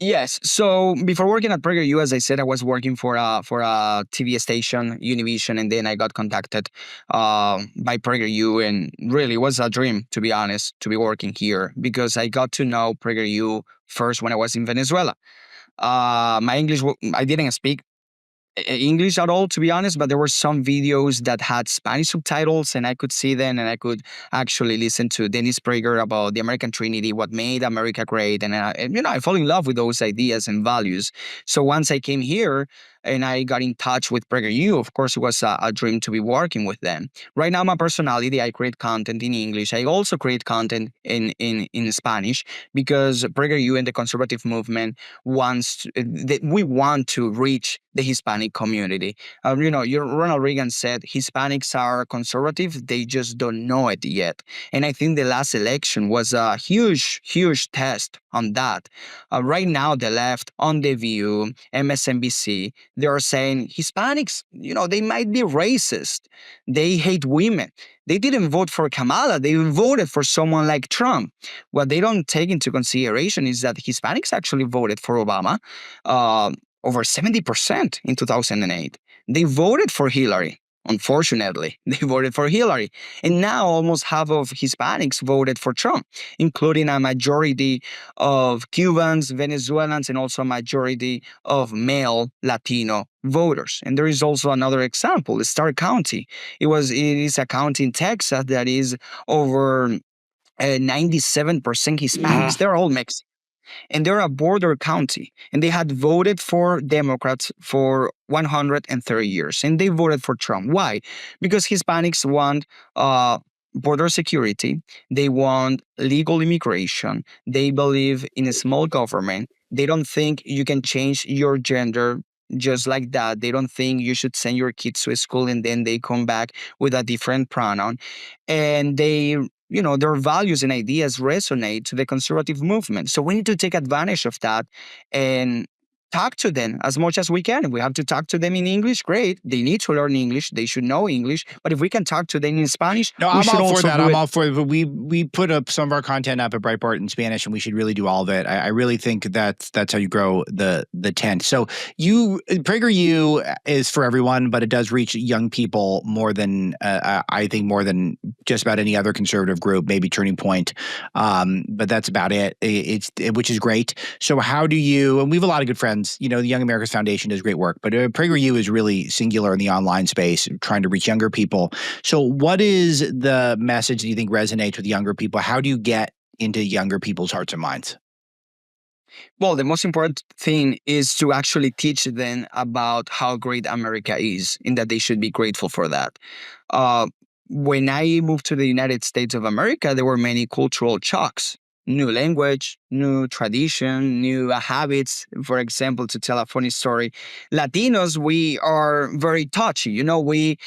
Yes. So before working at Prager U, as I said, I was working for a TV station, Univision, and then I got contacted by Prager U, and really it was a dream, to be honest, to be working here, because I got to know Prager U first when I was in Venezuela. My English, I didn't speak English at all, to be honest, but there were some videos that had Spanish subtitles, and I could see them, and I could actually listen to Dennis Prager about the American Trinity, what made America great, and I fell in love with those ideas and values. So once I came here and I got in touch with Prager U, of course, it was a dream to be working with them. Right now, my personality, I create content in English. I also create content in Spanish, because Prager U and the conservative movement we want to reach the Hispanic Hispanic community. Ronald Reagan said Hispanics are conservative; they just don't know it yet. And I think the last election was a huge, huge test on that. Right now, the left on The View, MSNBC, they are saying Hispanics, they might be racist. They hate women. They didn't vote for Kamala. They voted for someone like Trump. What they don't take into consideration is that Hispanics actually voted for Obama over 70% in 2008. They voted for Hillary. Unfortunately, they voted for Hillary. And now almost half of Hispanics voted for Trump, including a majority of Cubans, Venezuelans, and also a majority of male Latino voters. And there is also another example, Starr County. It is a county in Texas that is over 97% Hispanics. They're all Mexican. And they're a border county. And they had voted for Democrats for 130 years. And they voted for Trump. Why? Because Hispanics want border security. They want legal immigration. They believe in a small government. They don't think you can change your gender just like that. They don't think you should send your kids to a school and then they come back with a different pronoun. And their values and ideas resonate to the conservative movement. So we need to take advantage of that and talk to them as much as we can. If we have to talk to them in English, great. They need to learn English. They should know English. But if we can talk to them in Spanish, no, I'm all for that. I'm all for it. But we put up some of our content up at Breitbart in Spanish, and we should really do all of it. I really think that's how you grow the tent. So Prager U is for everyone, but it does reach young people more than I think more than just about any other conservative group, maybe Turning Point. But that's about it. Which is great. So how do you? And we have a lot of good friends. The Young America's Foundation does great work, but Prager U is really singular in the online space, trying to reach younger people. So what is the message that you think resonates with younger people? How do you get into younger people's hearts and minds? Well, the most important thing is to actually teach them about how great America is and that they should be grateful for that. When I moved to the United States of America, there were many cultural shocks. New language, new tradition, new habits. For example, to tell a funny story, Latinos, we are very touchy. We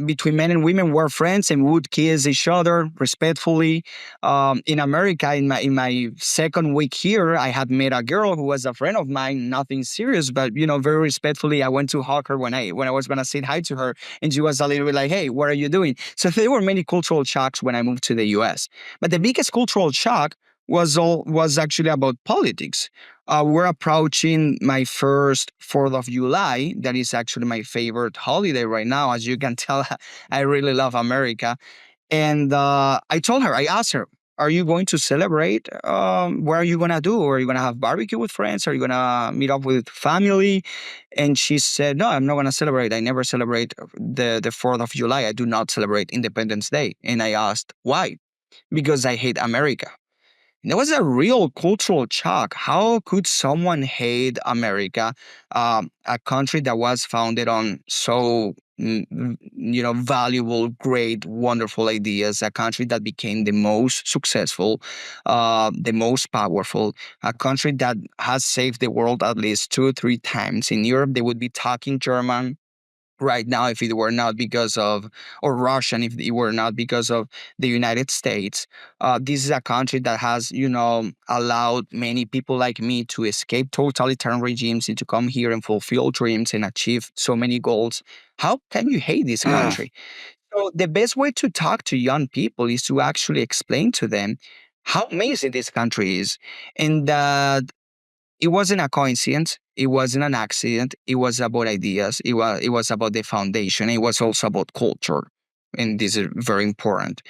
between men and women, we're friends and we would kiss each other respectfully. In America, in my second week here, I had met a girl who was a friend of mine. Nothing serious, but very respectfully, I went to hug her when I was gonna say hi to her, and she was a little bit like, "Hey, what are you doing?" So there were many cultural shocks when I moved to the U.S. But the biggest cultural shock was actually about politics. We're approaching my first 4th of July. That is actually my favorite holiday right now. As you can tell, I really love America. And I asked her, are you going to celebrate? What are you going to do? Are you going to have barbecue with friends? Are you going to meet up with family? And she said, no, I'm not going to celebrate. I never celebrate the 4th of July. I do not celebrate Independence Day. And I asked, why? Because I hate America. And it was a real cultural shock. How could someone hate America, a country that was founded on so valuable, great, wonderful ideas, a country that became the most successful, the most powerful, a country that has saved the world at least 2 or 3 times. In Europe, they would be talking German right now if it were not because of, or Russian if it were not because of the United States. This is a country that has, allowed many people like me to escape totalitarian regimes and to come here and fulfill dreams and achieve so many goals. How can you hate this country? So the best way to talk to young people is to actually explain to them how amazing this country is, and that it wasn't a coincidence. It wasn't an accident. It was about ideas. It was about the foundation. It was also about culture. And this is very important.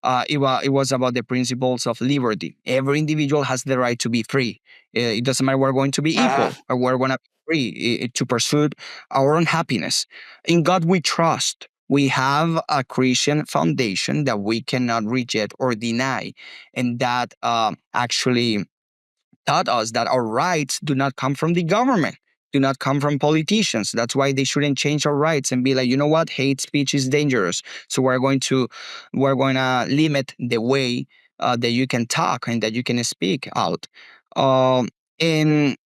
It was about the principles of liberty. Every individual has the right to be free. It doesn't matter we're going to be equal or we're going to be free to pursue our own happiness. In God we trust. We have a Christian foundation that we cannot reject or deny. And that actually taught us that our rights do not come from the government, do not come from politicians. That's why they shouldn't change our rights and be like, you know what, hate speech is dangerous. So we're going to limit the way that you can talk and that you can speak out. And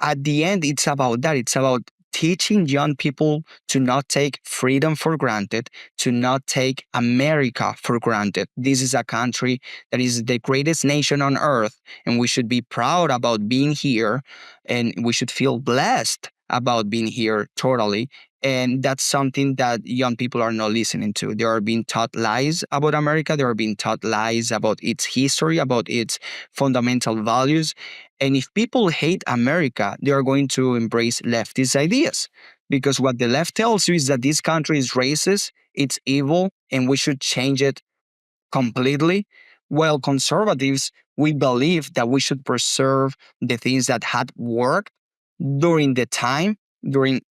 at the end, it's about that. It's about teaching young people to not take freedom for granted, to not take America for granted. This is a country that is the greatest nation on earth, and we should be proud about being here, and we should feel blessed about being here totally. And that's something that young people are not listening to. They are being taught lies about America. They are being taught lies about its history, about its fundamental values. And if people hate America, they are going to embrace leftist ideas. Because what the left tells you is that this country is racist, it's evil, and we should change it completely. While conservatives, we believe that we should preserve the things that had worked during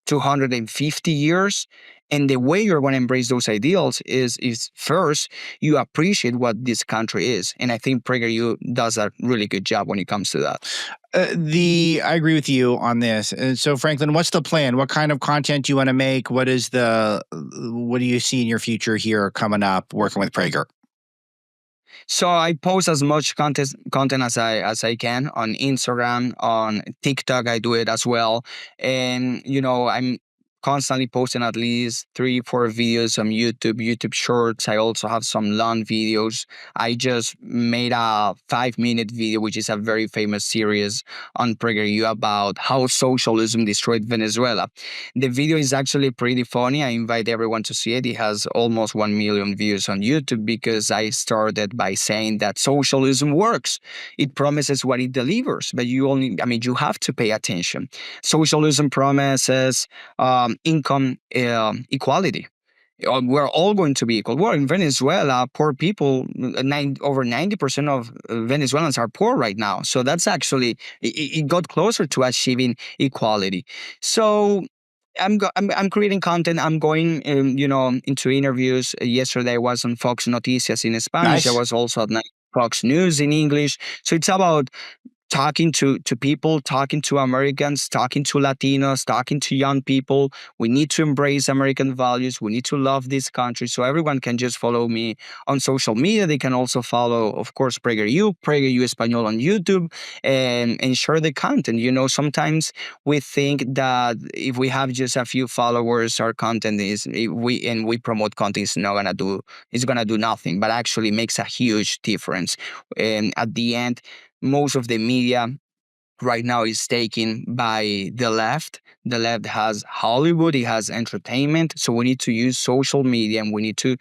250 years. And the way you're going to embrace those ideals is first, you appreciate what this country is. And I think Prager U does a really good job when it comes to that. I agree with you on this. So Franklin, what's the plan? What kind of content do you want to make? What do you see in your future here coming up working with Prager? So I post as much content as I can on Instagram, on TikTok. I do it as well, and I'm constantly posting at least 3-4 videos on YouTube Shorts. I also have some long videos. I just made a 5-minute video, which is a very famous series on Prager U about how socialism destroyed Venezuela. The video is actually pretty funny. I invite everyone to see it. It has almost 1 million views on YouTube because I started by saying that socialism works. It promises what it delivers, but you have to pay attention. Socialism promises income equality. We're all going to be equal. Well, in Venezuela, poor people, over 90% of Venezuelans are poor right now. So that's actually, it got closer to achieving equality. So I'm creating content. I'm going, into interviews. Yesterday I was on Fox Noticias in Spanish. Nice. I was also at Fox News in English. So it's about talking to people, talking to Americans, talking to Latinos, talking to young people. We need to embrace American values. We need to love this country. So everyone can just follow me on social media. They can also follow, of course, Prager U Espanol on YouTube, and share the content. Sometimes we think that if we have just a few followers, our content we promote content, it's gonna do nothing, but actually makes a huge difference. And at the end, most of the media right now is taken by the left. The left has Hollywood, it has entertainment. So we need to use social media, and we need to,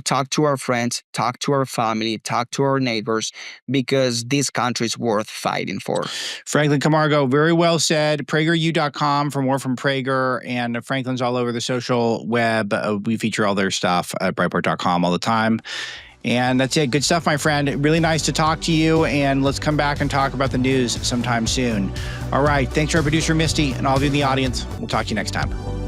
talk to our friends, talk to our family, talk to our neighbors, because this country is worth fighting for. Franklin Camargo, very well said. PragerU.com for more from Prager, and Franklin's all over the social web. We feature all their stuff at Breitbart.com all the time. And that's it. Good stuff, my friend. Really nice to talk to you. And let's come back and talk about the news sometime soon. All right. Thanks to our producer, Misty, and all of you in the audience. We'll talk to you next time.